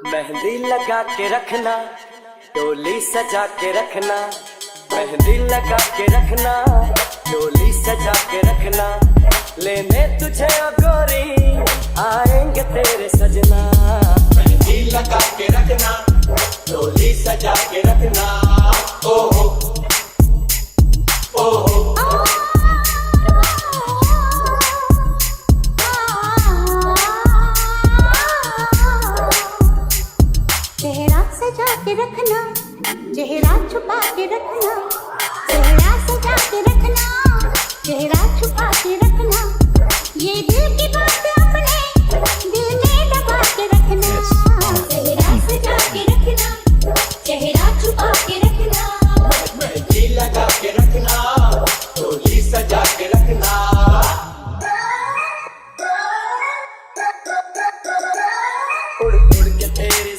मेहंदी लगा के रखना, डोली सजा के रखना, मेहंदी लगा के रखना, डोली सजा के रखना, लेने तुझे ओ गोरी आएंगे तेरे सजना। मेहंदी लगा के रखना, डोली सजा के रखना, ओहो ओहो। चेहरा सजा के रखना, चेहरा छुपा के रखना, चेहरा सजा के रखना, चेहरा छुपा के रखना, ये दिल की बात अपने दिल में दबा के रखना। चेहरा सजा के रखना, चेहरा छुपा के रखना, मेहंदी लगा के रखना, डोली सजा के रखना। उड़ उड़ के तेरी